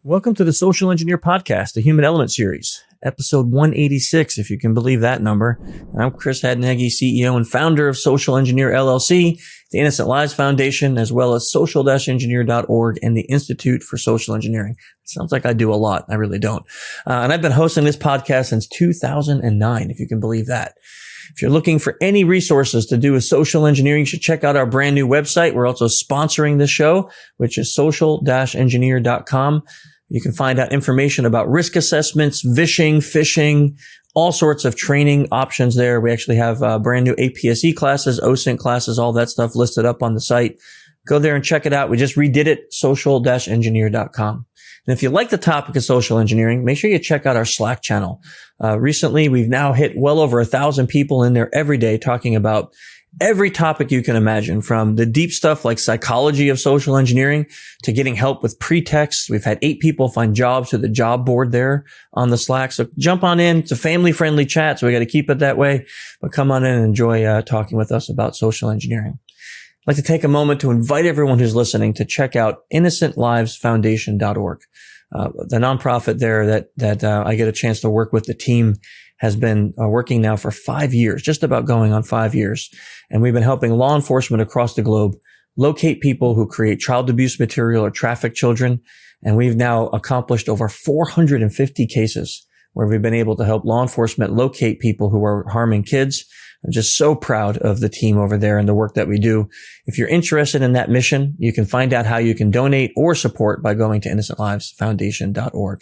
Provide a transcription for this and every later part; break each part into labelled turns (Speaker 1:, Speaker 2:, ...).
Speaker 1: Welcome to the Social Engineer Podcast, the Human Element Series, episode 186, if you can believe that number. And I'm Chris Hadnaghi, CEO and founder of Social Engineer LLC, the Innocent Lives Foundation, as well as social-engineer.org and the Institute for Social Engineering. It sounds like I do a lot. I really don't. And I've been hosting this podcast since 2009, if you can believe that. If you're looking for any resources to do with social engineering, you should check out our brand new website. We're also sponsoring this show, which is social-engineer.com. You can find out information about risk assessments, vishing, phishing, all sorts of training options there. We actually have brand new APSE classes, OSINT classes, all that stuff listed up on the site. Go there and check it out. We just redid it, social-engineer.com. And if you like the topic of social engineering, make sure you check out our Slack channel. Recently, we've now hit well over 1,000 people in there every day talking about every topic you can imagine, from the deep stuff like psychology of social engineering to getting help with pretexts. We've had 8 people find jobs through the job board there on the Slack. So jump on in. It's a family-friendly chat, so we got to keep it that way. But come on in and enjoy talking with us about social engineering. I'd like to take a moment to invite everyone who's listening to check out InnocentLivesFoundation.org. The nonprofit there that I get a chance to work with. The team has been working now for 5 years, just about going on 5 years. And we've been helping law enforcement across the globe locate people who create child abuse material or traffic children. And we've now accomplished over 450 cases where we've been able to help law enforcement locate people who are harming kids. I'm just so proud of the team over there and the work that we do. If you're interested in that mission, you can find out how you can donate or support by going to InnocentLivesFoundation.org.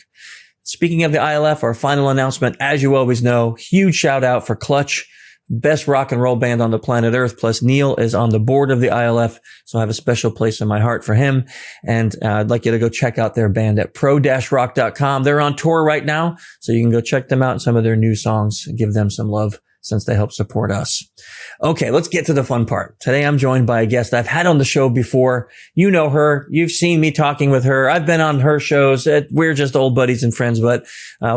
Speaker 1: Speaking of the ILF, our final announcement, as you always know, huge shout out for Clutch, best rock and roll band on the planet Earth. Plus Neil is on the board of the ILF, so I have a special place in my heart for him. And I'd like you to go check out their band at pro-rock.com. They're on tour right now, so you can go check them out and some of their new songs and give them some love, since they help support us. Okay, let's get to the fun part. Today I'm joined by a guest I've had on the show before. You know her. You've seen me talking with her. I've been on her shows. We're just old buddies and friends, but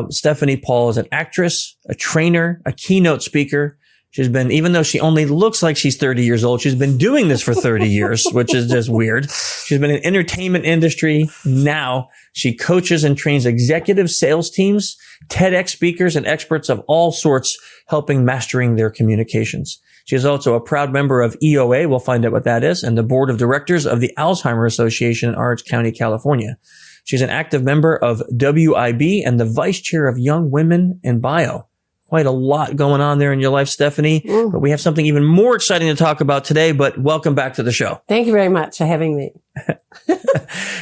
Speaker 1: Stephanie Paul is an actress, a trainer, a keynote speaker. She's been, even though she only looks like she's 30 years old, she's been doing this for 30 years, which is just weird. She's been in the entertainment industry. Now she coaches and trains executive sales teams, Tedx speakers, and experts of all sorts, helping mastering their communications. She is also a proud member of EOA. We'll find out what that is, and the board of directors of the Alzheimer Association in Orange County, California. She's an active member of WIB and the vice chair of Young Women in Bio. Quite a lot going on there in your life, Stephanie. But we have something even more exciting to talk about today, but welcome back to the show.
Speaker 2: Thank you very much for having me.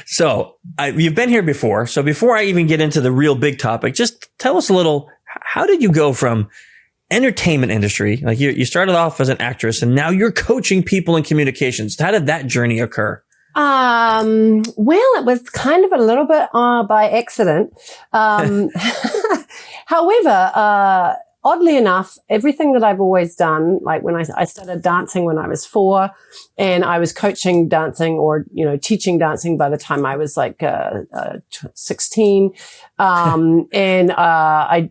Speaker 1: So you've been here before. So before I even get into the real big topic, just tell us a little, how did you go from entertainment industry? Like you started off as an actress and now you're coaching people in communications. How did that journey occur?
Speaker 2: Well, it was kind of a little bit by accident. However, oddly enough, everything that I've always done, like when I started dancing when I was 4, and I was coaching dancing or, teaching dancing by the time I was like 16. And I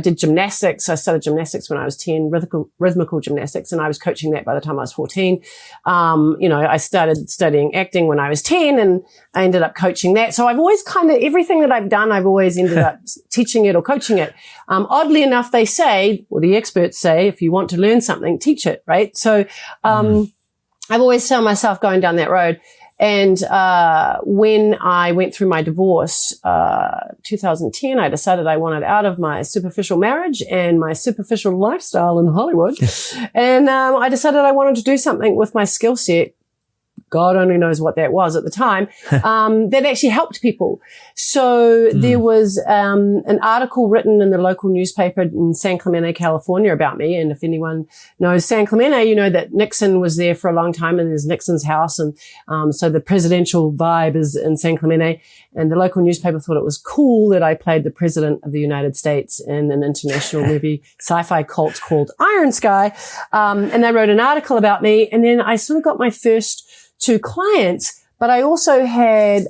Speaker 2: did gymnastics. I started gymnastics when I was 10, rhythmical gymnastics, and I was coaching that by the time I was 14. I started studying acting when I was 10, and I ended up coaching that. So I've always everything that I've done, I've always ended up teaching it or coaching it. Oddly enough, they say, or the experts say, if you want to learn something, teach it, right? So, I've always found myself going down that road. And when I went through my divorce, 2010, I decided I wanted out of my superficial marriage and my superficial lifestyle in Hollywood. And I decided I wanted to do something with my skill set. God only knows what that was at the time, that actually helped people. So there was an article written in the local newspaper in San Clemente, California about me. And if anyone knows San Clemente, you know that Nixon was there for a long time, and there's Nixon's house. And so the presidential vibe is in San Clemente. And the local newspaper thought it was cool that I played the president of the United States in an international movie, sci-fi cult called Iron Sky. And they wrote an article about me. And then I sort of got my first 2 clients, but I also had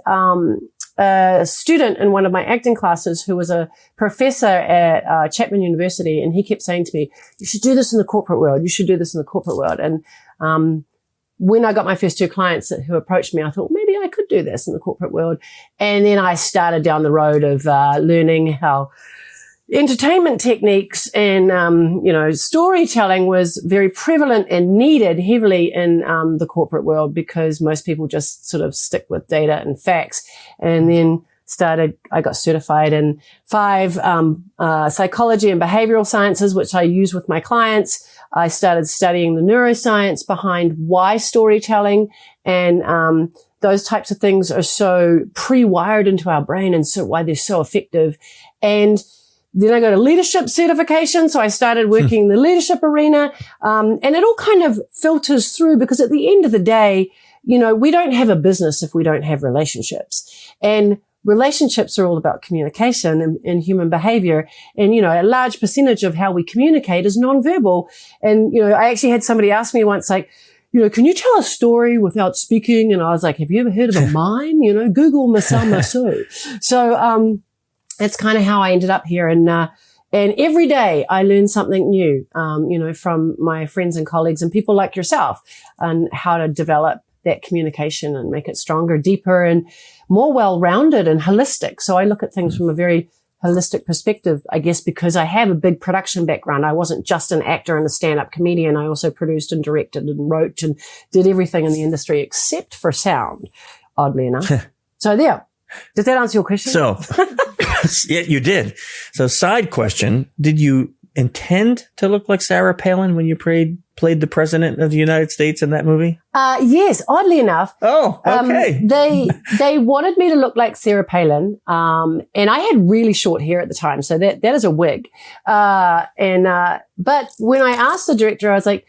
Speaker 2: a student in one of my acting classes who was a professor at Chapman University, and he kept saying to me, you should do this in the corporate world. You should do this in the corporate world. And when I got my first 2 clients who approached me, I thought, maybe maybe I could do this in the corporate world. And then I started down the road of learning how entertainment techniques and, storytelling was very prevalent and needed heavily in the corporate world, because most people just sort of stick with data and facts. And then I got certified in 5 psychology and behavioral sciences, which I use with my clients. I started studying the neuroscience behind why storytelling and those types of things are so pre-wired into our brain, and so why they're so effective. And then I got a leadership certification. So I started working in the leadership arena. And it all kind of filters through, because at the end of the day, we don't have a business if we don't have relationships. And relationships are all about communication and human behavior. And, a large percentage of how we communicate is nonverbal. And, I actually had somebody ask me once, like, can you tell a story without speaking? And I was like, have you ever heard of a mime? Google Masamasu. So, that's kind of how I ended up here. And every day I learn something new, from my friends and colleagues and people like yourself, on how to develop that communication and make it stronger, deeper, and more well-rounded and holistic. So I look at things from a very holistic perspective, I guess, because I have a big production background. I wasn't just an actor and a stand-up comedian. I also produced and directed and wrote and did everything in the industry except for sound, oddly enough. So there. Does that answer your question?
Speaker 1: So, yeah, you did. So, side question, did you intend to look like Sarah Palin when you played the president of the United States in that movie?
Speaker 2: Yes, oddly enough.
Speaker 1: Oh, okay.
Speaker 2: They wanted me to look like Sarah Palin. And I had really short hair at the time. So that is a wig. But when I asked the director, I was like,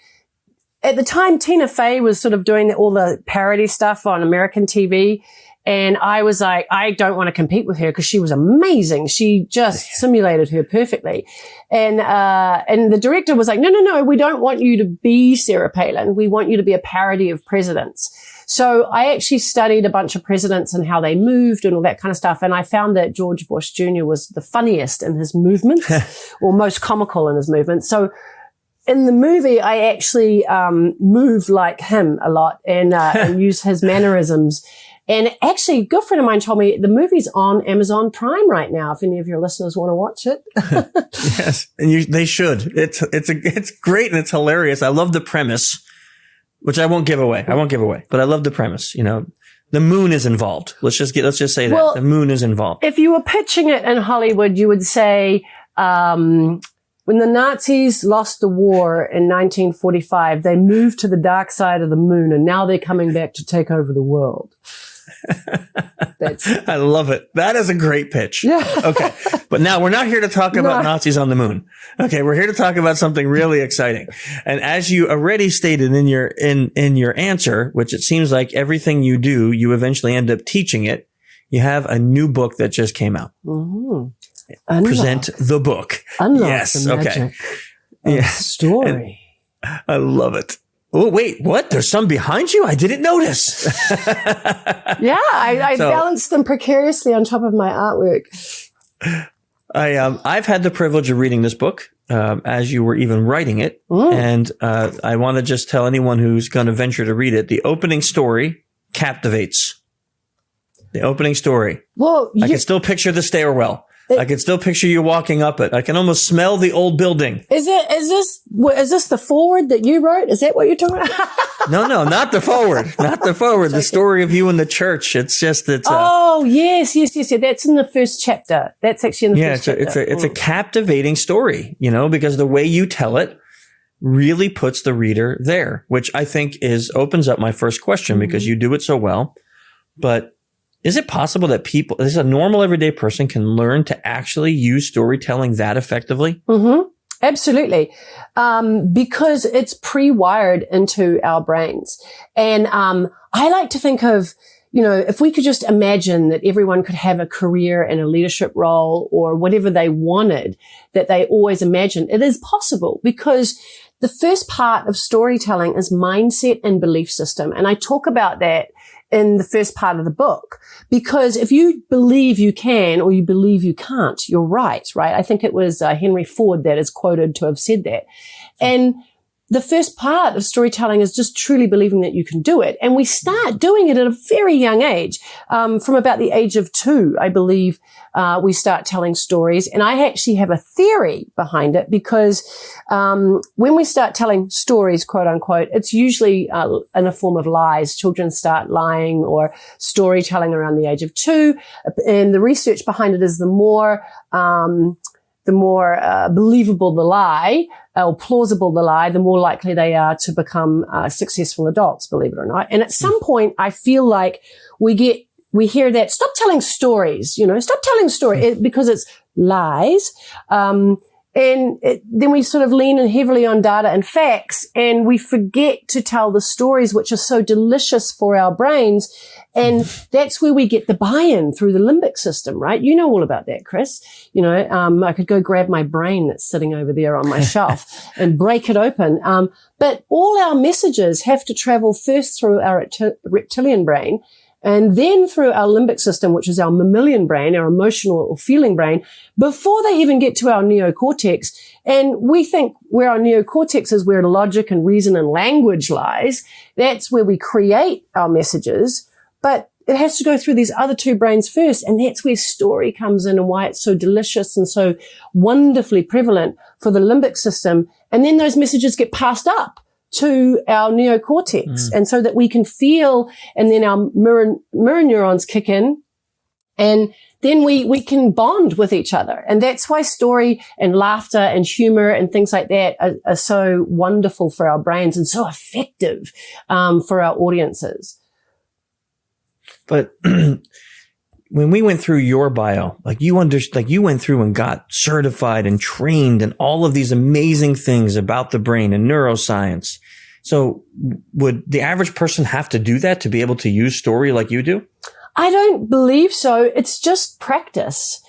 Speaker 2: at the time, Tina Fey was sort of doing all the parody stuff on American TV. And I was like, I don't want to compete with her because she was amazing. She just simulated her perfectly. And the director was like, no, we don't want you to be Sarah Palin. We want you to be a parody of presidents. So I actually studied a bunch of presidents and how they moved and all that kind of stuff. And I found that George Bush Jr. was the funniest in his movements or most comical in his movements. So in the movie, I actually move like him a lot and use his mannerisms. And actually, a good friend of mine told me the movie's on Amazon Prime right now. If any of your listeners want to watch it.
Speaker 1: Yes. And they should. It's great and it's hilarious. I love the premise, which I won't give away. But I love the premise. The moon is involved. Let's just say that. Well, the moon is involved.
Speaker 2: If you were pitching it in Hollywood, you would say, when the Nazis lost the war in 1945, they moved to the dark side of the moon, and now they're coming back to take over the world.
Speaker 1: I love it. That is a great pitch.
Speaker 2: Yeah.
Speaker 1: Okay. But now we're not here to talk about Nazis on the moon. Okay. We're here to talk about something really exciting. And as you already stated in your answer, which it seems like everything you do, you eventually end up teaching it. You have a new book that just came out.
Speaker 2: Mm-hmm.
Speaker 1: Present the book.
Speaker 2: Unlock
Speaker 1: yes.
Speaker 2: the magic of story.
Speaker 1: And I love it. Oh, wait, what? There's some behind you? I didn't notice.
Speaker 2: Yeah, I balanced them precariously on top of my artwork.
Speaker 1: I've had the privilege of reading this book, as you were even writing it. And, I want to just tell anyone who's going to venture to read it, the opening story captivates. The opening story.
Speaker 2: Well,
Speaker 1: I can still picture the stairwell. I can still picture you walking up it. I can almost smell the old building.
Speaker 2: Is this the foreword that you wrote? Is that what you're talking about?
Speaker 1: No, not the foreword. Not the foreword. The story of you in the church. It's just,
Speaker 2: oh, yes. That's in the first chapter. That's actually in the first chapter.
Speaker 1: It's a captivating story, because the way you tell it really puts the reader there, which I think opens up my first question because you do it so well. But is it possible that a normal everyday person can learn to actually use storytelling that effectively?
Speaker 2: Mm-hmm. Absolutely. Because it's pre-wired into our brains. And I like to think of, if we could just imagine that everyone could have a career in a leadership role or whatever they wanted, that they always imagined, it is possible, because the first part of storytelling is mindset and belief system. And I talk about that in the first part of the book, because if you believe you can or you believe you can't, you're right? I think it was Henry Ford that is quoted to have said that. And the first part of storytelling is just truly believing that you can do it. And we start doing it at a very young age. From about the age of 2, I believe, we start telling stories. And I actually have a theory behind it because, when we start telling stories, quote unquote, it's usually, in a form of lies. Children start lying or storytelling around the age of 2. And the research behind it is the more believable the lie, or plausible the lie, the more likely they are to become successful adults, believe it or not. And at some point, I feel like we hear that, stop telling stories, stop telling stories because it's lies. Then we sort of lean in heavily on data and facts, and we forget to tell the stories, which are so delicious for our brains. And that's where we get the buy-in through the limbic system, right? You know all about that, Chris. I could go grab my brain that's sitting over there on my shelf and break it open. But all our messages have to travel first through our reptilian brain, and then through our limbic system, which is our mammalian brain, our emotional or feeling brain, before they even get to our neocortex. And we think where our neocortex is where logic and reason and language lies. That's where we create our messages. But it has to go through these other 2 brains first. And that's where story comes in and why it's so delicious and so wonderfully prevalent for the limbic system. And then those messages get passed up to our neocortex. And so that we can feel, and then our mirror neurons kick in, and then we can bond with each other. And that's why story and laughter and humor and things like that are so wonderful for our brains and so effective, for our audiences.
Speaker 1: But when we went through your bio, you went through and got certified and trained and all of these amazing things about the brain and neuroscience. So would the average person have to do that to be able to use story like you do?
Speaker 2: I don't believe so. It's just practice.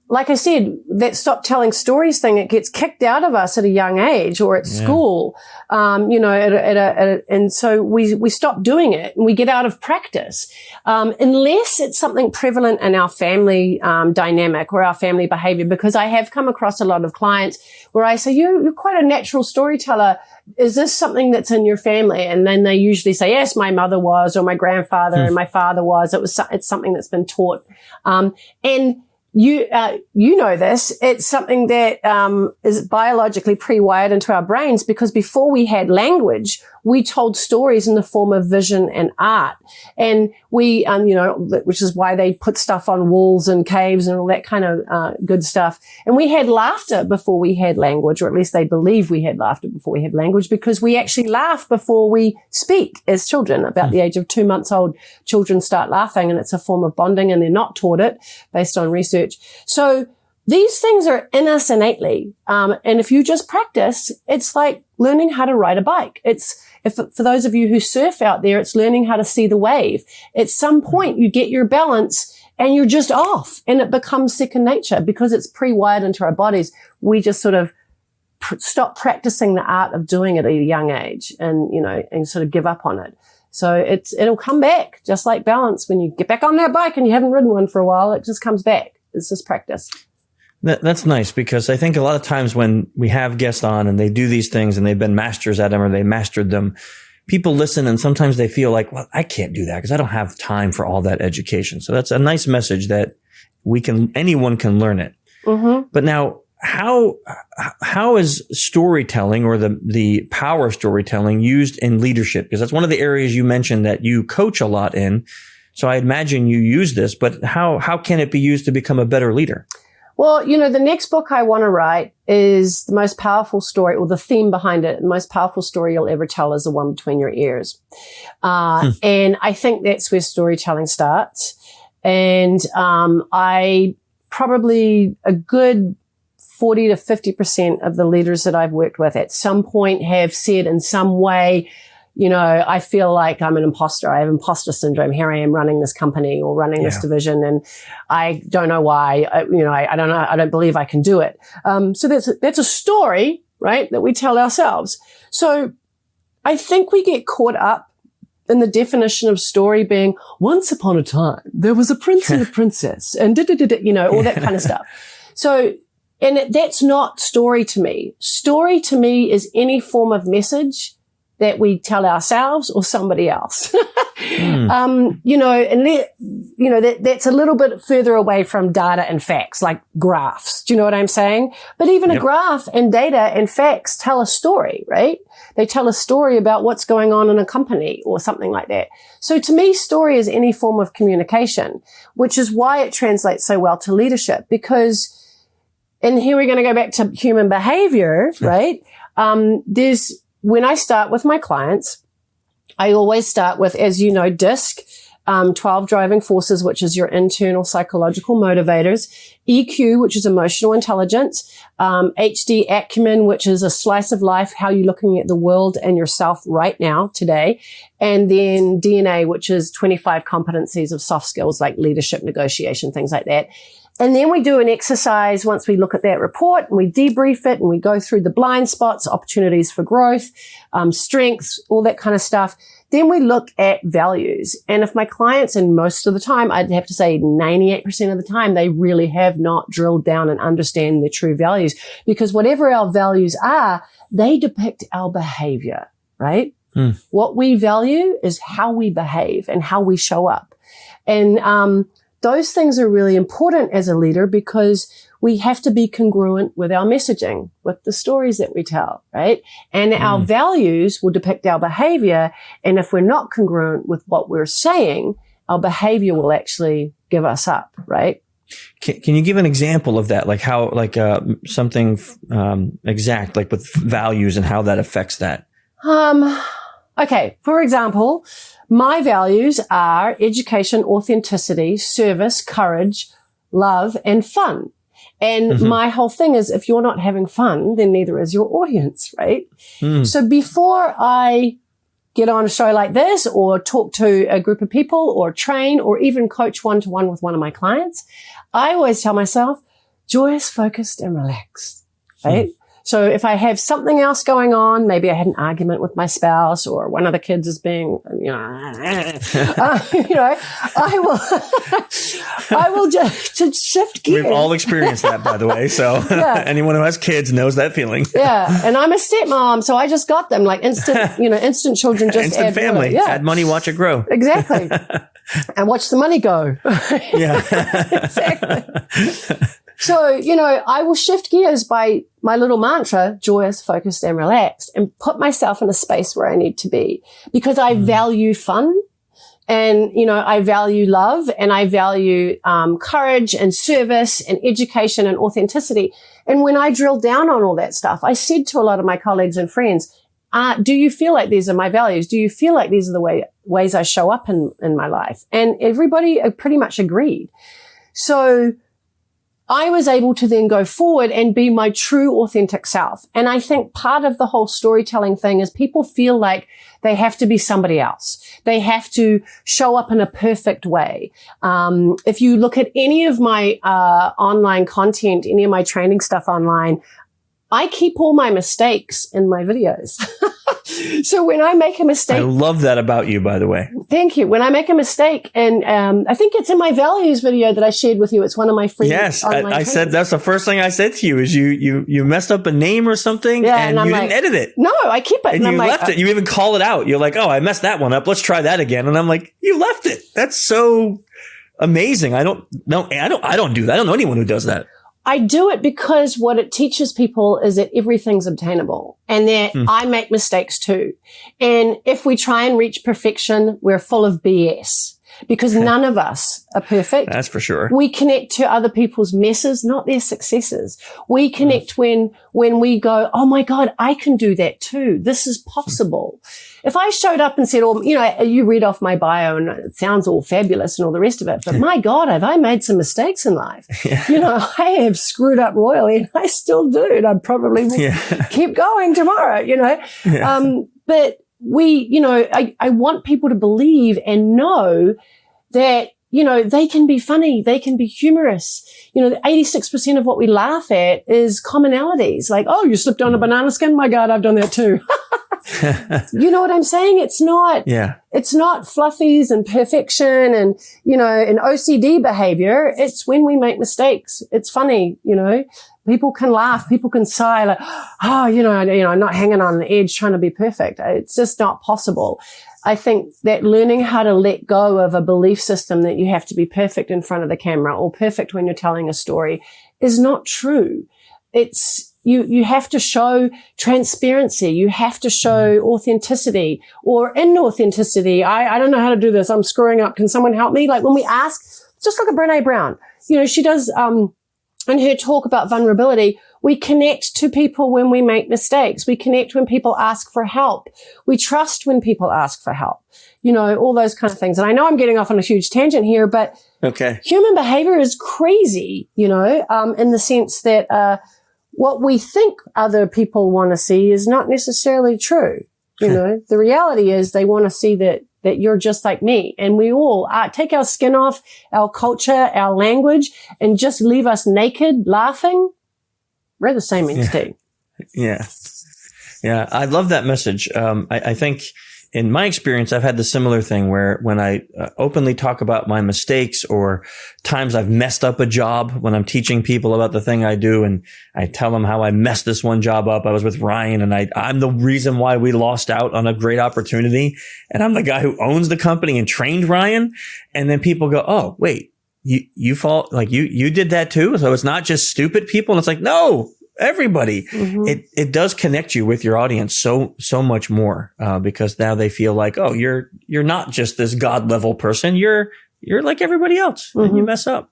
Speaker 2: Like I said, that stop telling stories thing, it gets kicked out of us at a young age or at school, and so we stop doing it and we get out of practice. Unless it's something prevalent in our family, dynamic or our family behavior, because I have come across a lot of clients where I say, you're quite a natural storyteller. Is this something that's in your family? And then they usually say, yes, my mother was, or my grandfather and my father was. It's something that's been taught. And you know this, it's something that, is biologically pre-wired into our brains, because before we had language, we told stories in the form of vision and art. And we, which is why they put stuff on walls and caves and all that kind of, good stuff. And we had laughter before we had language, or at least they believe we had laughter before we had language, because we actually laugh before we speak as children. About the age of 2 months old, children start laughing, and it's a form of bonding, and they're not taught it based on research. So these things are in us innately. And if you just practice, it's like learning how to ride a bike. For those of you who surf out there, it's learning how to see the wave. At some point, you get your balance and you're just off, and it becomes second nature because it's pre-wired into our bodies. We just sort of stop practicing the art of doing it at a young age, and sort of give up on it. So it'll come back, just like balance. When you get back on that bike and you haven't ridden one for a while, it just comes back. It's just practice.
Speaker 1: That's nice, because I think a lot of times when we have guests on and they do these things and they've been masters at them or they mastered them, people listen and sometimes they feel like, well, I can't do that because I don't have time for all that education. So that's a nice message that anyone can learn it. Mm-hmm. But now, how is storytelling, or the power of storytelling, used in leadership? Because that's one of the areas you mentioned that you coach a lot in. So I imagine you use this, but how can it be used to become a better leader?
Speaker 2: Well, the next book I want to write is the most powerful story, or the theme behind it. The most powerful story you'll ever tell is the one between your ears. And I think that's where storytelling starts. And I probably a good 40 to 50% of the leaders that I've worked with at some point have said in some way, I feel like I'm an imposter. I have imposter syndrome. Here I am running this company or running this division, and I don't know why. I don't know. I don't believe I can do it. So that's a story, right, that we tell ourselves. So I think we get caught up in the definition of story being, once upon a time, there was a prince and a princess and all that kind of stuff. So And that's not story to me. Story to me is any form of message that we tell ourselves or somebody else. That's a little bit further away from data and facts, like graphs. Do you know what I'm saying? But even a graph and data and facts tell a story, right? They tell a story about what's going on in a company or something like that. So to me, story is any form of communication, which is why it translates so well to leadership, because, and here we're going to go back to human behavior, right? When I start with my clients, I always start with, as you know, DISC, 12 driving forces, which is your internal psychological motivators, EQ, which is emotional intelligence, HD acumen, which is a slice of life, how you're looking at the world and yourself right now, today, and then DNA, which is 25 competencies of soft skills like leadership, negotiation, things like that. And then we do an exercise once we look at that report and we debrief it and we go through the blind spots, opportunities for growth, strengths, all that kind of stuff. Then we look at values. And if my clients, and most of the time, I'd have to say 98% of the time, they really have not drilled down and understand their true values, because whatever our values are, they depict our behavior, right? What we value is how we behave and how we show up. And, those things are really important as a leader, because we have to be congruent with our messaging, with the stories that we tell, right? And our values will depict our behavior. And if we're not congruent with what we're saying, our behavior will actually give us up, right?
Speaker 1: Can you give an example of that? Like how, something exact, like with values and how that affects that?
Speaker 2: Okay. For example, my values are education, authenticity, service, courage, love, and fun. And my whole thing is, if you're not having fun, then neither is your audience, right? So before I get on a show like this or talk to a group of people or train or even coach one-to-one with one of my clients, I always tell myself, joyous, focused, and relaxed, right? So if I have something else going on, maybe I had an argument with my spouse or one of the kids is being, I will just shift gears.
Speaker 1: We've all experienced that, by the way. So anyone who has kids knows that feling.
Speaker 2: Yeah. And I'm a stepmom, so I just got them like instant children, just
Speaker 1: instant
Speaker 2: add
Speaker 1: family.
Speaker 2: Yeah.
Speaker 1: Add money, watch it grow.
Speaker 2: Exactly. And watch the money go.
Speaker 1: Yeah.
Speaker 2: Exactly. So, I will shift gears by my little mantra, joyous, focused, and relaxed, and put myself in a space where I need to be, because I value fun and, I value love and I value courage and service and education and authenticity. And when I drill down on all that stuff, I said to a lot of my colleagues and friends, do you feel like these are my values? Do you feel like these are the ways I show up in my life? And everybody pretty much agreed. So I was able to then go forward and be my true authentic self. And I think part of the whole storytelling thing is people feel like they have to be somebody else. They have to show up in a perfect way. If you look at any of my online content, any of my training stuff online, I keep all my mistakes in my videos. So when I make a mistake,
Speaker 1: I love that about you, by the way.
Speaker 2: Thank you. When I make a mistake, and I think it's in my values video that I shared with you. It's one of my free.
Speaker 1: Yes, I said that's the first thing I said to you is you messed up a name or something, and you didn't edit it.
Speaker 2: No, I keep it,
Speaker 1: and you left it. You even call it out. You're like, oh, I messed that one up. Let's try that again. And I'm like, you left it. That's so amazing. I don't do that. I don't know anyone who does that.
Speaker 2: I do it because what it teaches people is that everything's obtainable and that I make mistakes too. And if we try and reach perfection, we're full of BS because none of us are perfect.
Speaker 1: That's for sure.
Speaker 2: We connect to other people's messes, not their successes. We connect when we go, oh my God, I can do that too. This is possible. If I showed up and said, oh, you read off my bio and it sounds all fabulous and all the rest of it, but my God, have I made some mistakes in life? Yeah. I have screwed up royally and I still do. And I probably will keep going tomorrow, Yeah. But I want people to believe and know that, they can be funny. They can be humorous. 86% of what we laugh at is commonalities. Like, oh, you slipped on a banana skin. My God, I've done that too. You know what I'm saying? It's not fluffies and perfection and, an OCD behavior. It's when we make mistakes. It's funny, People can laugh. People can sigh like, oh, I'm not hanging on the edge trying to be perfect. It's just not possible. I think that learning how to let go of a belief system that you have to be perfect in front of the camera or perfect when you're telling a story is not true. It's, you have to show transparency. You have to show authenticity or inauthenticity. I don't know how to do this. I'm screwing up. Can someone help me? Like when we ask, just look at Brene Brown. She does, in her talk about vulnerability, we connect to people when we make mistakes. We connect when people ask for help. We trust when people ask for help. All those kind of things. And I know I'm getting off on a huge tangent here, but
Speaker 1: okay.
Speaker 2: Human behavior is crazy, in the sense that, what we think other people want to see is not necessarily true. The reality is they want to see that you're just like me. And we all take our skin off, our culture, our language, and just leave us naked laughing. We're the same entity.
Speaker 1: Yeah. I love that message. I think in my experience, I've had the similar thing where when I openly talk about my mistakes or times I've messed up a job when I'm teaching people about the thing I do, and I tell them how I messed this one job up. I was with Ryan and I'm the reason why we lost out on a great opportunity. And I'm the guy who owns the company and trained Ryan. And then people go, oh, wait, you fall, like you did that too. So it's not just stupid people. And it's like, no, everybody. Mm-hmm. It does connect you with your audience so much more, because now they feel like, oh, you're not just this God level person. You're like everybody else, and you mess up.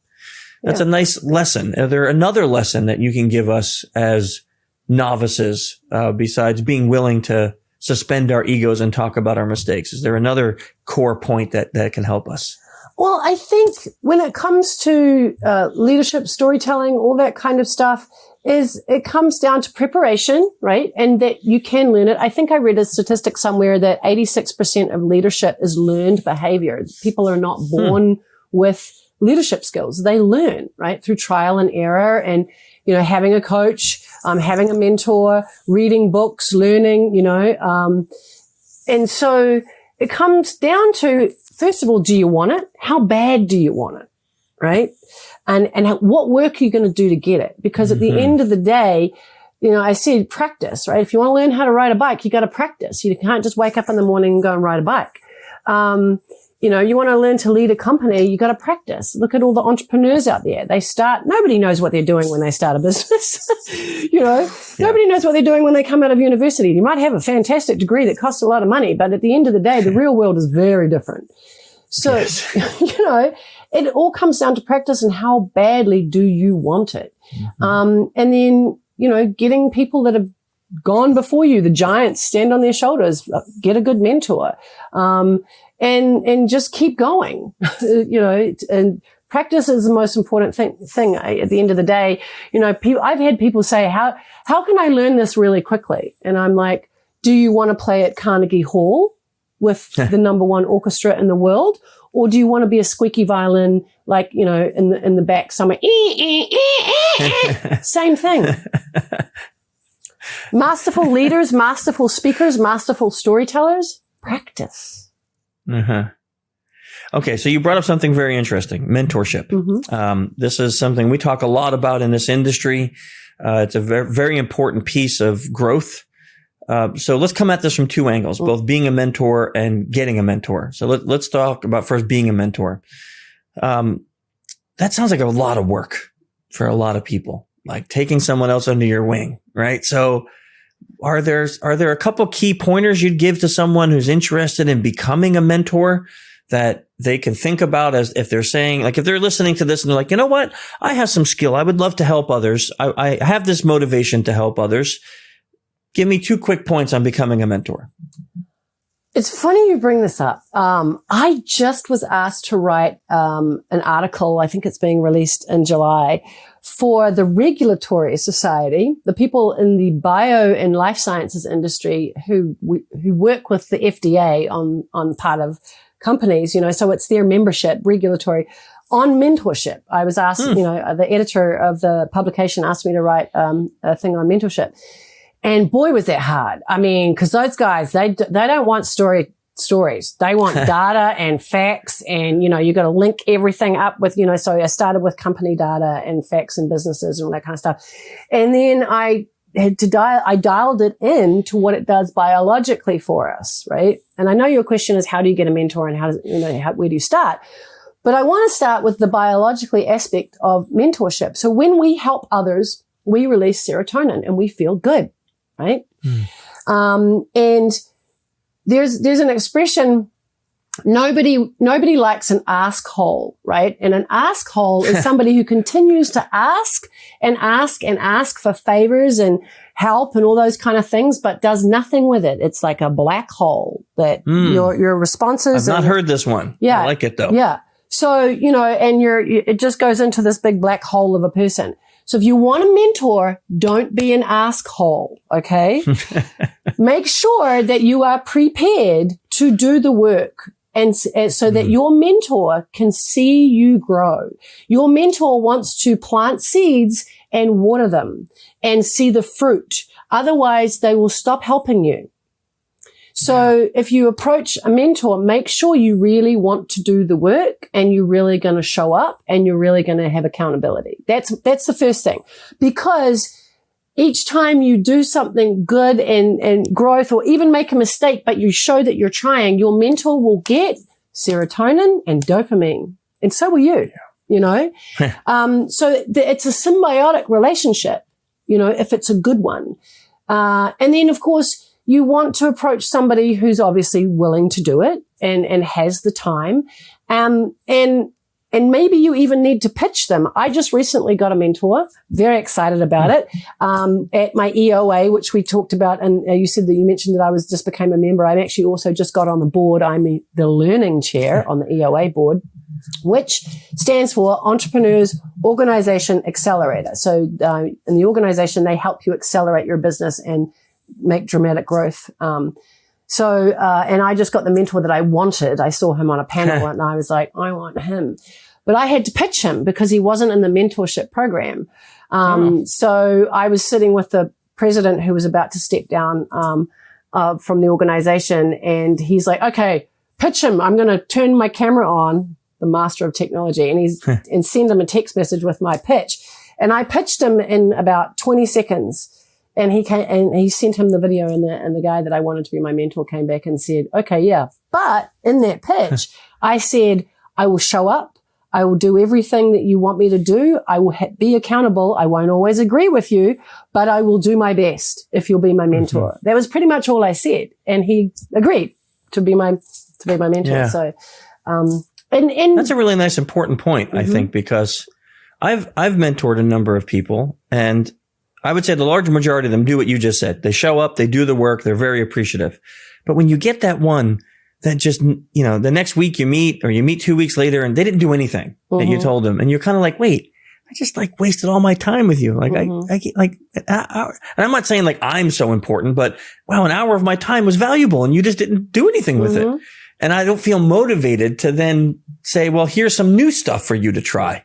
Speaker 1: That's a nice lesson. Is there another lesson that you can give us as novices, besides being willing to suspend our egos and talk about our mistakes? Is there another core point that can help us?
Speaker 2: Well, I think when it comes to leadership, storytelling, all that kind of stuff, it comes down to preparation, right? And that you can learn it. I think I read a statistic somewhere that 86% of leadership is learned behavior. People are not born with leadership skills. They learn, right? Through trial and error and, having a coach, having a mentor, reading books, learning, and so it comes down to, first of all, do you want it? How bad do you want it? Right? And what work are you going to do to get it? Because at the end of the day, I said practice, right? If you want to learn how to ride a bike, you got to practice. You can't just wake up in the morning and go and ride a bike. You want to learn to lead a company, you got to practice. Look at all the entrepreneurs out there. Nobody knows what they're doing when they start a business. Nobody knows what they're doing when they come out of university. You might have a fantastic degree that costs a lot of money, but at the end of the day, the real world is very different. So, it all comes down to practice and how badly do you want it? And then, getting people that have gone before you, the giants, stand on their shoulders, get a good mentor, and just keep going, and practice is the most important thing at the end of the day. I've had people say, how can I learn this really quickly? And I'm like, do you want to play at Carnegie Hall with the number one orchestra in the world? Or do you want to be a squeaky violin, like, in the back somewhere? Same thing. Masterful leaders, masterful speakers, masterful storytellers, practice.
Speaker 1: Okay. So you brought up something very interesting, mentorship. This is something we talk a lot about in this industry. It's a very, very important piece of growth. So let's come at this from two angles, both being a mentor and getting a mentor. So let's talk about first being a mentor. That sounds like a lot of work for a lot of people, like taking someone else under your wing, right? So are there a couple key pointers you'd give to someone who's interested in becoming a mentor that they can think about as if they're saying, like, if they're listening to this and they're like, you know what? I have some skill. I would love to help others. I have this motivation to help others. Give me 2 quick points on becoming a mentor.
Speaker 2: It's funny you bring this up. I just was asked to write an article, I think it's being released in July, for the Regulatory Society, the people in the bio and life sciences industry who work with the FDA on part of companies, so it's their membership, regulatory, on mentorship. I was asked, the editor of the publication asked me to write a thing on mentorship. And boy, was that hard. I mean, because those guys, they don't want stories. They want data and facts, and, you got to link everything up with, so I started with company data and facts and businesses and all that kind of stuff. And then I dialed it in to what it does biologically for us, right? And I know your question is, how do you get a mentor, and where do you start? But I want to start with the biologically aspect of mentorship. So when we help others, we release serotonin and we feel good, right? And there's an expression, nobody likes an ask hole, right? And an ask hole is somebody who continues to ask and ask and ask for favors and help and all those kind of things, but does nothing with it. It's like a black hole that your responses.
Speaker 1: I've not heard this one.
Speaker 2: Yeah.
Speaker 1: I like it though.
Speaker 2: Yeah. So, and it just goes into this big black hole of a person. So if you want a mentor, don't be an ask hole, okay? Make sure that you are prepared to do the work, and so that your mentor can see you grow. Your mentor wants to plant seeds and water them and see the fruit. Otherwise, they will stop helping you. So if you approach a mentor, make sure you really want to do the work, and you're really going to show up, and you're really going to have accountability. That's the first thing, because each time you do something good and growth, or even make a mistake, but you show that you're trying, your mentor will get serotonin and dopamine, and so will you, so it's a symbiotic relationship, if it's a good one. And then of course, you want to approach somebody who's obviously willing to do it and has the time. And maybe you even need to pitch them. I just recently got a mentor, very excited about it, at my EOA, which we talked about. And you mentioned that I just became a member. I actually also just got on the board. I'm the learning chair on the EOA board, which stands for Entrepreneurs Organization Accelerator. So in the organization, they help you accelerate your business and make dramatic growth. And I just got the mentor that I wanted. I saw him on a panel and I was like, I want him. But I had to pitch him because he wasn't in the mentorship program. So I was sitting with the president who was about to step down from the organization, and he's like, okay, pitch him. I'm going to turn my camera on, the master of technology, and send him a text message with my pitch. And I pitched him in about 20 seconds. And he sent him the video, and the guy that I wanted to be my mentor came back and said, okay, yeah. But in that pitch, I said, I will show up. I will do everything that you want me to do. I will be accountable. I won't always agree with you, but I will do my best if you'll be my mentor. Mm-hmm. That was pretty much all I said. And he agreed to be my mentor. Yeah. So, and
Speaker 1: that's a really nice, important point, I think, because I've mentored a number of people, and I would say the large majority of them do what you just said. They show up, they do the work, they're very appreciative. But when you get that one that just, the next week you meet 2 weeks later and they didn't do anything that you told them, and you're kind of like, wait, I just wasted all my time with you. And I'm not saying I'm so important, but wow, an hour of my time was valuable and you just didn't do anything with it. And I don't feel motivated to then say, well, here's some new stuff for you to try.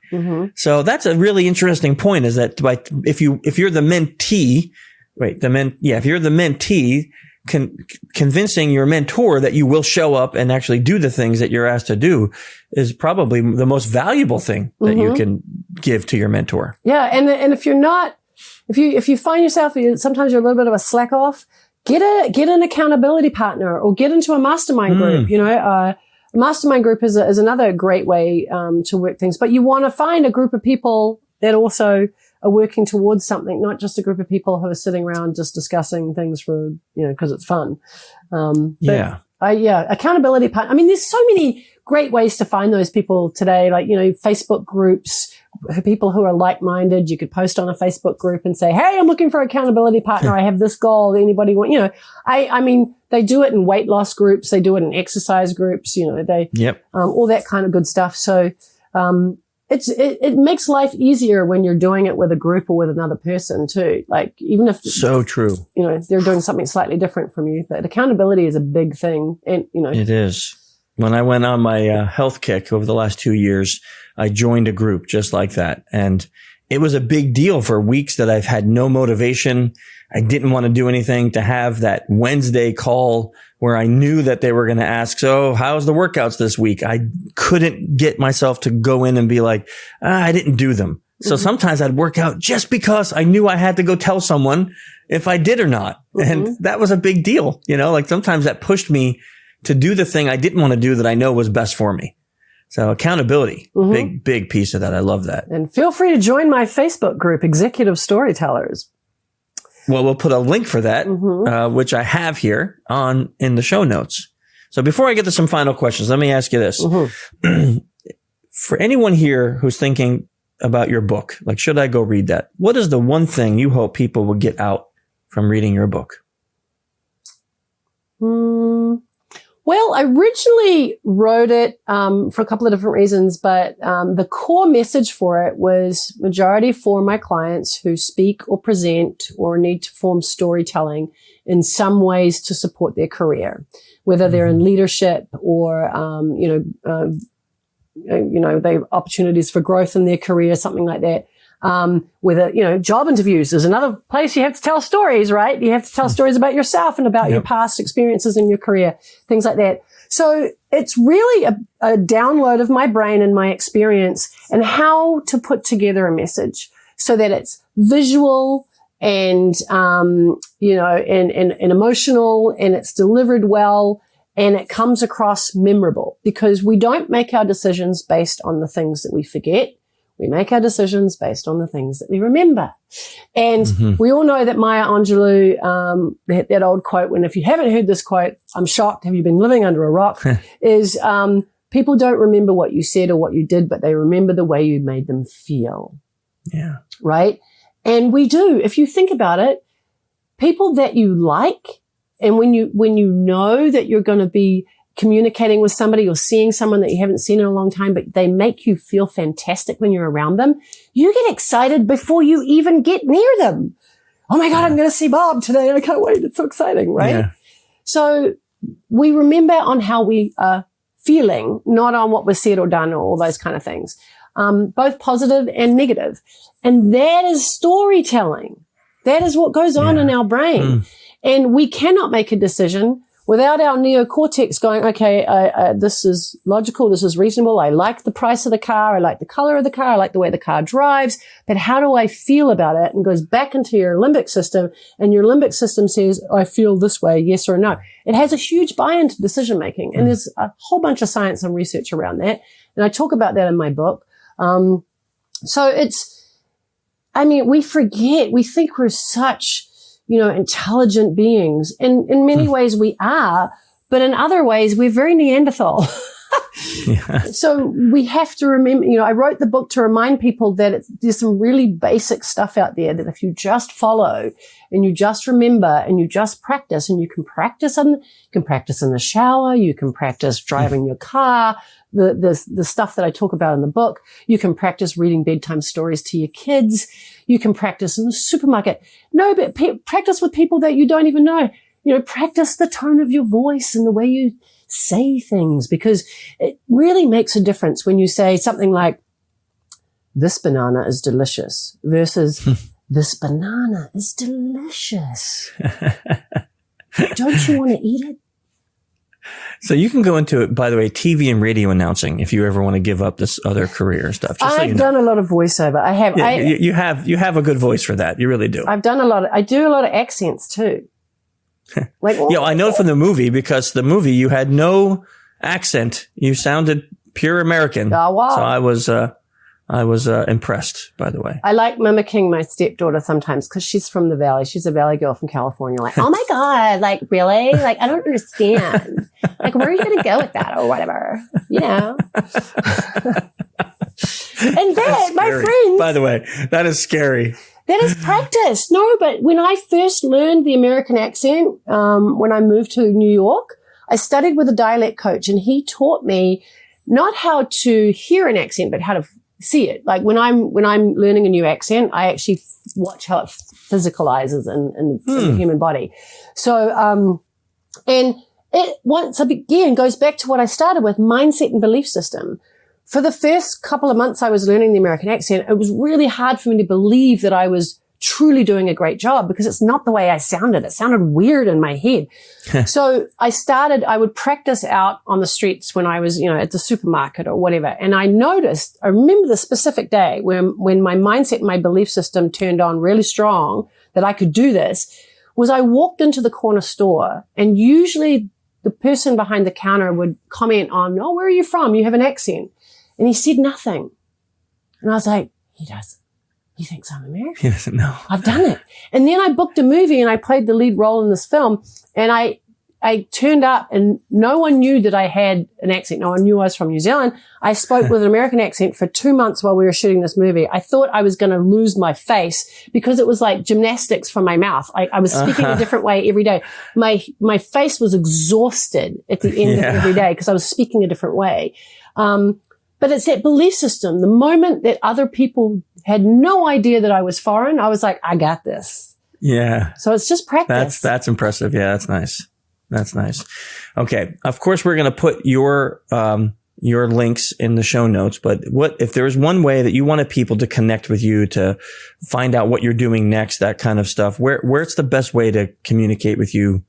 Speaker 1: So that's a really interesting point, is that if you're the mentee, if you're the mentee, convincing your mentor that you will show up and actually do the things that you're asked to do is probably the most valuable thing that you can give to your mentor. Yeah.
Speaker 2: And if you're not, if you find yourself, sometimes you're a little bit of a slack off, get an accountability partner, or get into a mastermind group. A mastermind group is another great way to work things. But you want to find a group of people that also are working towards something, not just a group of people who are sitting around just discussing things for, because it's fun. Accountability partner. I mean, there's so many great ways to find those people today, Facebook groups, people who are like-minded. You could post on a Facebook group and say, hey, I'm looking for an accountability partner. I have this goal. Anybody want, I mean, they do it in weight loss groups. They do it in exercise groups, all that kind of good stuff. So, it makes life easier when you're doing it with a group or with another person too. Even if
Speaker 1: so true,
Speaker 2: they're doing something slightly different from you, but accountability is a big thing. And,
Speaker 1: it is. When I went on my health kick over the last 2 years, I joined a group just like that. And it was a big deal for weeks that I've had no motivation. I didn't want to do anything, to have that Wednesday call where I knew that they were going to ask, so how's the workouts this week? I couldn't get myself to go in and be like, I didn't do them. So sometimes I'd work out just because I knew I had to go tell someone if I did or not. And that was a big deal. You know, like sometimes that pushed me to do the thing I didn't want to do that I know was best for me. So accountability, big piece of that. I love that.
Speaker 2: And feel free to join my Facebook group, Executive Storytellers.
Speaker 1: Well, we'll put a link for that, which I have here in the show notes. So before I get to some final questions, let me ask you this. For anyone here who's thinking about your book, like, should I go read that? What is the one thing you hope people will get out from reading your book?
Speaker 2: Well, I originally wrote it for a couple of different reasons, but the core message for it was majority for my clients who speak or present or need to form storytelling in some ways to support their career, whether they're in leadership or they have opportunities for growth in their career, something like that. Whether, job interviews is another place you have to tell stories, right? You have to tell stories about yourself and about your past experiences in your career, things like that. So it's really a download of my brain and my experience and how to put together a message so that it's visual and, and emotional, and it's delivered well, and it comes across memorable, because we don't make our decisions based on the things that we forget. We make our decisions based on the things that we remember. And we all know that Maya Angelou, that old quote, when if you haven't heard this quote, I'm shocked, have you been living under a rock, is people don't remember what you said or what you did, but they remember the way you made them feel. Yeah. Right? And we do. If you think about it, people that you like, and when you know that you're going to be communicating with somebody or seeing someone that you haven't seen in a long time, but they make you feel fantastic when you're around them, you get excited before you even get near them. Oh my God, I'm going to see Bob today. I can't wait. It's so exciting, right? Yeah. So we remember on how we are feeling, not on what was said or done or all those kind of things, both positive and negative. And that is storytelling. That is what goes on in our brain. And we cannot make a decision without our neocortex going, okay, this is logical, this is reasonable, I like the price of the car, I like the color of the car, I like the way the car drives, but how do I feel about it? And goes back into your limbic system, and your limbic system says, I feel this way, yes or no. It has a huge buy-in to decision making, and there's a whole bunch of science and research around that, and I talk about that in my book. So we forget, we think we're such intelligent beings. And in many ways we are, but in other ways we're very Neanderthal. So we have to remember, I wrote the book to remind people that there's some really basic stuff out there that if you just follow and you just remember and you just practice, and you can practice in the shower, you can practice driving your car, the stuff that I talk about in the book. You can practice reading bedtime stories to your kids. You can practice in the supermarket. No, but practice with people that you don't even know. Practice the tone of your voice and the way you say things, because it really makes a difference when you say something like, this banana is delicious, versus this banana is delicious. Don't you want to eat it?
Speaker 1: So you can go into it, by the way, TV and radio announcing if you ever want to give up this other career stuff.
Speaker 2: I've done a lot of voiceover. I have.
Speaker 1: Yeah, you have a good voice for that. You really do.
Speaker 2: I do a lot of accents too.
Speaker 1: I know from the movie, because the movie you had no accent. You sounded pure American. Oh, wow. So I was impressed, by the way.
Speaker 2: I like mimicking my stepdaughter sometimes, because she's from the Valley. She's a Valley girl from California. Like, oh my God, like, really? Like, I don't understand. Like, where are you going to go with that or whatever? And that, my friends.
Speaker 1: By the way, that is scary.
Speaker 2: That is practice. No, but when I first learned the American accent, when I moved to New York, I studied with a dialect coach, and he taught me not how to hear an accent, but how to see it. Like when I'm learning a new accent, I actually watch how it physicalizes in the human body. So, and it once again goes back to what I started with, mindset and belief system. for the first couple of months I was learning the American accent, it was really hard for me to believe that I was truly doing a great job because it's not the way I sounded. It sounded weird in my head. So I would practice out on the streets when I was, at the supermarket or whatever. And I remember the specific day when my mindset and my belief system turned on really strong that I could do this, was I walked into the corner store, and usually the person behind the counter would comment on, "Oh, where are you from? You have an accent." And he said nothing. And I was like, he does. He thinks I'm American.
Speaker 1: He doesn't know.
Speaker 2: I've done it. And then I booked a movie and I played the lead role in this film. And I turned up and no one knew that I had an accent. No one knew I was from New Zealand. I spoke with an American accent for 2 months while we were shooting this movie. I thought I was going to lose my face because it was like gymnastics from my mouth. I was speaking a different way every day. My face was exhausted at the end of every day because I was speaking a different way. But it's that belief system. The moment that other people had no idea that I was foreign, I was like, I got this.
Speaker 1: Yeah.
Speaker 2: So it's just practice.
Speaker 1: That's impressive. Yeah, that's nice. That's nice. Okay. Of course, we're going to put your links in the show notes, but if there's one way that you wanted people to connect with you, to find out what you're doing next, that kind of stuff, where's the best way to communicate with you?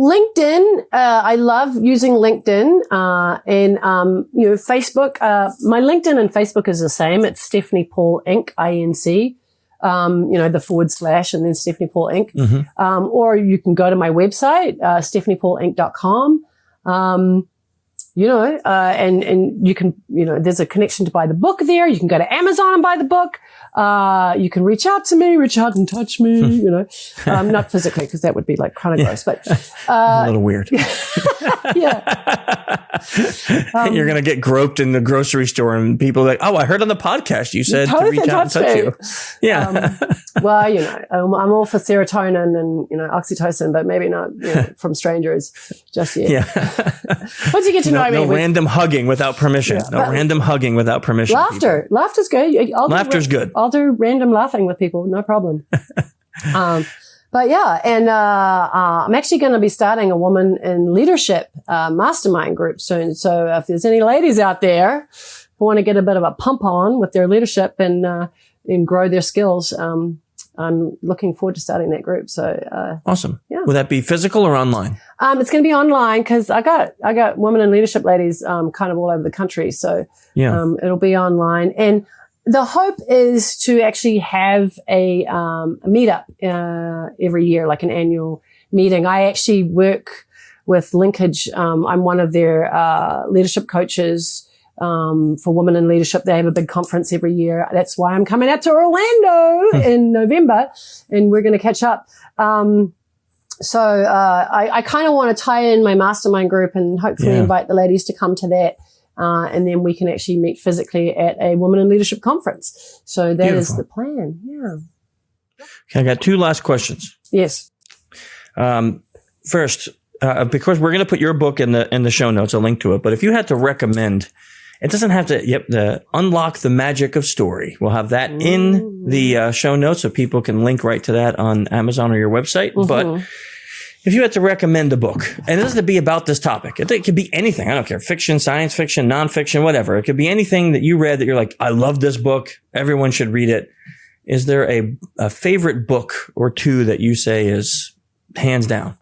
Speaker 2: LinkedIn. I love using LinkedIn, and Facebook. My LinkedIn and Facebook is the same. It's Stephanie Paul Inc. INC. The / and then Stephanie Paul Inc.
Speaker 1: Mm-hmm.
Speaker 2: Or you can go to my website, stephaniepaulinc.com. And you can, there's a connection to buy the book there. You can go to Amazon and buy the book. You can reach out and touch me, not physically because that would be like kind of gross, but,
Speaker 1: a little weird.
Speaker 2: Yeah.
Speaker 1: You're going to get groped in the grocery store and people are like, "Oh, I heard on the podcast you said to reach out and touch you." Yeah.
Speaker 2: I'm all for serotonin and, oxytocin, but maybe not from strangers just yet.
Speaker 1: Yeah.
Speaker 2: Once you get to know me.
Speaker 1: No random hugging without permission.
Speaker 2: Yeah,
Speaker 1: random hugging without permission.
Speaker 2: Laughter's good.
Speaker 1: Laughter's good.
Speaker 2: I'll do random laughing with people. No problem. But yeah, and I'm actually going to be starting a woman in leadership mastermind group soon. So if there's any ladies out there who want to get a bit of a pump on with their leadership and grow their skills, I'm looking forward to starting that group. So
Speaker 1: awesome.
Speaker 2: Yeah.
Speaker 1: Will that be physical or online?
Speaker 2: It's going to be online because I got women in leadership ladies kind of all over the country. So it'll be online. And the hope is to actually have a meetup every year, like an annual meeting. I actually work with Linkage. I'm one of their leadership coaches for women in leadership. They have a big conference every year. That's why I'm coming out to Orlando in November, and we're going to catch up. So I kind of want to tie in my mastermind group and hopefully invite the ladies to come to that. And then we can actually meet physically at a Women in Leadership conference. So that is the plan. Yeah.
Speaker 1: Okay, I got 2 last questions.
Speaker 2: Yes.
Speaker 1: First, because we're going to put your book in the show notes, a link to it. But if you had to recommend, it doesn't have to. The Unlock the Magic of Story. We'll have that in the show notes, so people can link right to that on Amazon or your website. Mm-hmm. But if you had to recommend a book, and it doesn't have to be about this topic, it could be anything. I don't care. Fiction, science fiction, nonfiction, whatever. It could be anything that you read that you're like, I love this book. Everyone should read it. Is there a favorite book or 2 that you say is hands down?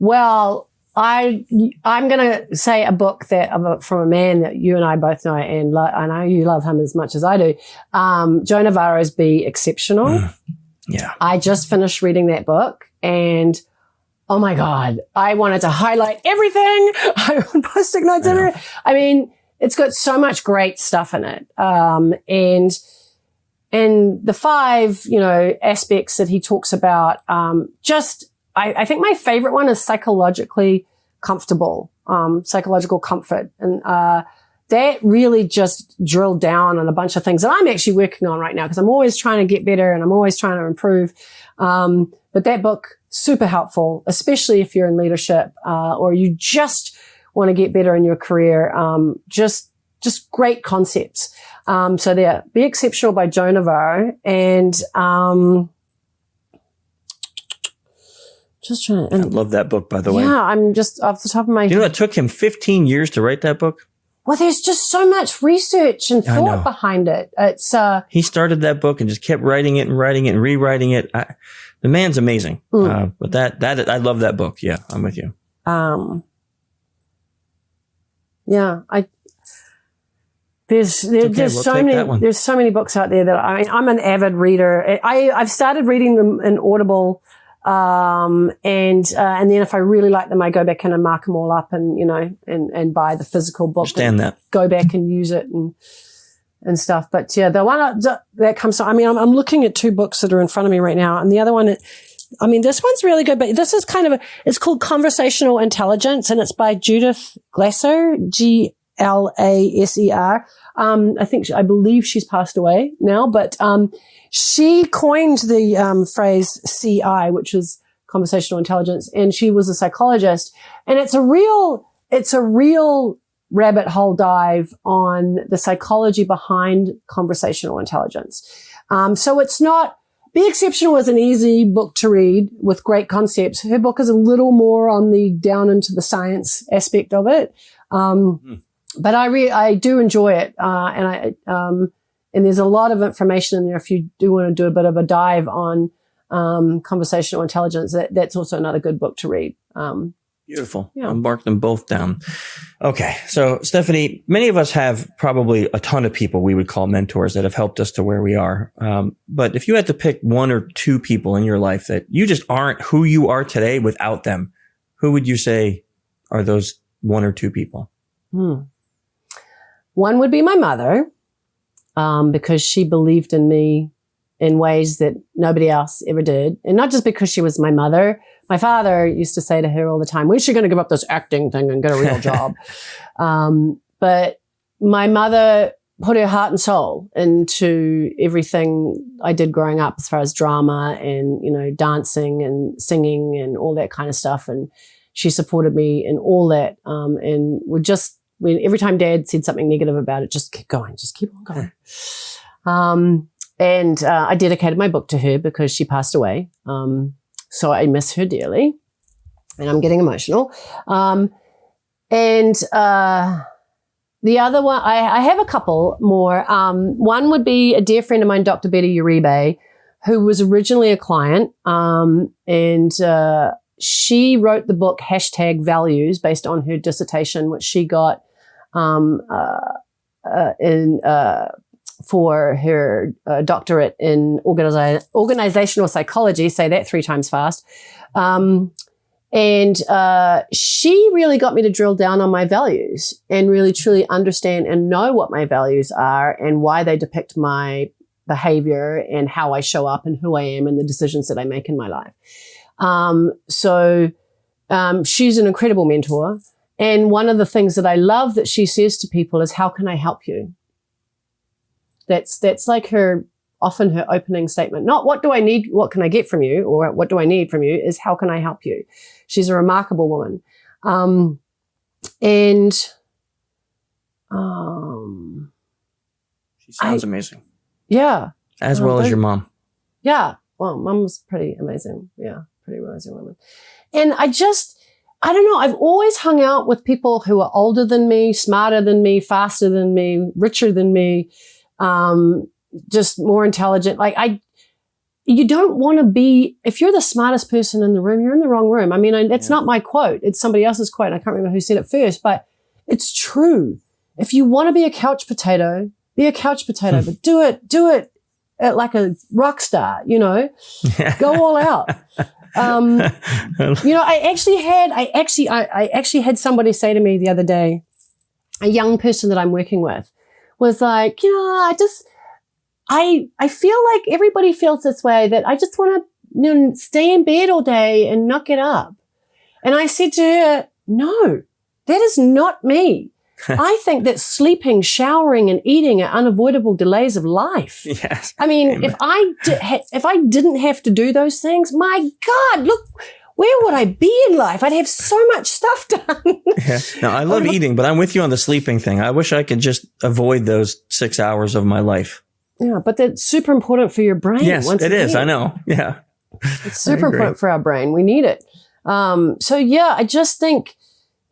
Speaker 1: Well,
Speaker 2: I'm going to say a book from a man that you and I both know, and I know you love him as much as I do. Joe Navarro's Be Exceptional.
Speaker 1: Yeah.
Speaker 2: I just finished reading that book, and oh my God, I wanted to highlight everything. I want Post-it notes everywhere. I mean, it's got so much great stuff in it. And the 5, aspects that he talks about, I think my favorite one is psychologically comfortable, psychological comfort. And, that really just drilled down on a bunch of things that I'm actually working on right now because I'm always trying to get better and I'm always trying to improve. But that book, super helpful, especially if you're in leadership, or you just want to get better in your career. Just great concepts. So there, Be Exceptional by Joe Navarro, and, just trying to,
Speaker 1: I love that book, by the way.
Speaker 2: Yeah, I'm just off the top of my head.
Speaker 1: You know, it took him 15 years to write that book.
Speaker 2: well, there's just so much research and thought behind it. It's
Speaker 1: he started that book and just kept writing it and rewriting it. The man's amazing. But that I love that book. Yeah, I'm with you.
Speaker 2: There's so many books out there that I'm an avid reader. I've started reading them in Audible. And then if I really like them, I go back in and mark them all up and, and buy the physical book.
Speaker 1: Understand that. Go
Speaker 2: back and use it and stuff. But yeah, the one that comes to, I'm looking at 2 books that are in front of me right now. And the other one, this one's really good, but this is it's called Conversational Intelligence, and it's by Judith Glaser, Glaser. I believe she's passed away now, but, she coined the phrase CI, which is conversational intelligence, and she was a psychologist. And it's a real rabbit hole dive on the psychology behind conversational intelligence. So it's not, Be Exceptional is an easy book to read with great concepts. Her book is a little more on the down into the science aspect of it. But I do enjoy it. And there's a lot of information in there if you do want to do a bit of a dive on conversational intelligence. That's also another good book to read.
Speaker 1: Beautiful. Yeah. I'll mark them both down. Okay. So, Stephanie, many of us have probably a ton of people we would call mentors that have helped us to where we are. But if you had to pick 1 or 2 people in your life that you just aren't who you are today without them, who would you say are those 1 or 2 people?
Speaker 2: One would be my mother. Because she believed in me in ways that nobody else ever did. And not just because she was my mother. My father used to say to her all the time, when's she going to give up this acting thing and get a real job? But my mother put her heart and soul into everything I did growing up as far as drama and, dancing and singing and all that kind of stuff. And she supported me in all that. And every time Dad said something negative about it, just keep going, just keep on going. And I dedicated my book to her because she passed away. So I miss her dearly, and I'm getting emotional. And the other one, I have a couple more. One would be a dear friend of mine, Dr. Betty Uribe, who was originally a client, and she wrote the book #Values based on her dissertation, which she got for her doctorate in organizational psychology. Say that 3 times fast. And she really got me to drill down on my values and really truly understand and know what my values are and why they depict my behavior and how I show up and who I am and the decisions that I make in my life. So she's an incredible mentor. And one of the things that I love that she says to people is, how can I help you? That's like often her opening statement. Not what do I need, what can I get from you, or what do I need from you, is how can I help you? She's a remarkable woman.
Speaker 1: She sounds amazing.
Speaker 2: Yeah.
Speaker 1: As well as your mom.
Speaker 2: Yeah. Well, mom was pretty amazing. Yeah. Pretty amazing woman. And I don't know. I've always hung out with people who are older than me, smarter than me, faster than me, richer than me, just more intelligent. You don't want to be, if you're the smartest person in the room, you're in the wrong room. I mean, it's not my quote. It's somebody else's quote. I can't remember who said it first, but it's true. If you want to be a couch potato, be a couch potato, but do it like a rock star, go all out. I actually had somebody say to me the other day, a young person that I'm working with was like, I feel like everybody feels this way, that I just want to stay in bed all day and not get up. And I said to her, no, that is not me. I think that sleeping, showering, and eating are unavoidable delays of life.
Speaker 1: Yes.
Speaker 2: I mean, if I didn't have to do those things, my God, look, where would I be in life? I'd have so much stuff done.
Speaker 1: Yeah. Now, I love eating, but I'm with you on the sleeping thing. I wish I could just avoid those 6 hours of my life.
Speaker 2: Yeah, but that's super important for your brain.
Speaker 1: Yes, it is. I know. Yeah.
Speaker 2: It's super important for our brain. We need it. So yeah, I just think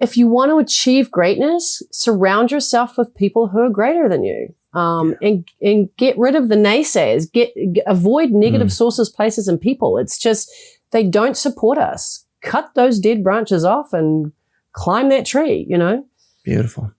Speaker 2: if you want to achieve greatness, surround yourself with people who are greater than you. And get rid of the naysayers, avoid negative sources, places, and people. It's just, they don't support us. Cut those dead branches off and climb that tree,
Speaker 1: Beautiful.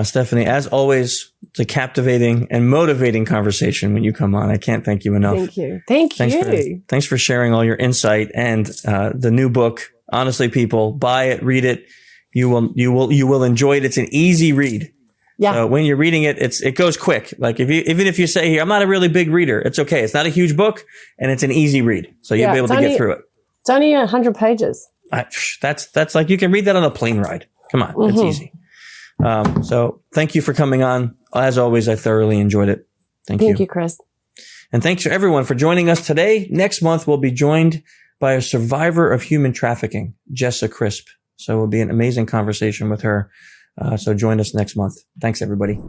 Speaker 1: Stephanie, as always, it's a captivating and motivating conversation when you come on. I can't thank you enough.
Speaker 2: Thank you. Thanks
Speaker 1: for sharing all your insight and the new book. Honestly, people, buy it, read it. You will enjoy it. It's an easy read.
Speaker 2: Yeah.
Speaker 1: So when you're reading it, it goes quick. Like even if you say here, I'm not a really big reader, it's okay. It's not a huge book and it's an easy read. So you'll be able to get through it.
Speaker 2: It's only 100 pages.
Speaker 1: That's like, you can read that on a plane ride. Come on. It's easy. So thank you for coming on. As always, I thoroughly enjoyed it. Thank you.
Speaker 2: Thank you, Chris.
Speaker 1: And thanks to everyone for joining us today. Next month, we'll be joined by a survivor of human trafficking, Jessa Crisp. So it'll be an amazing conversation with her. So join us next month. Thanks, everybody.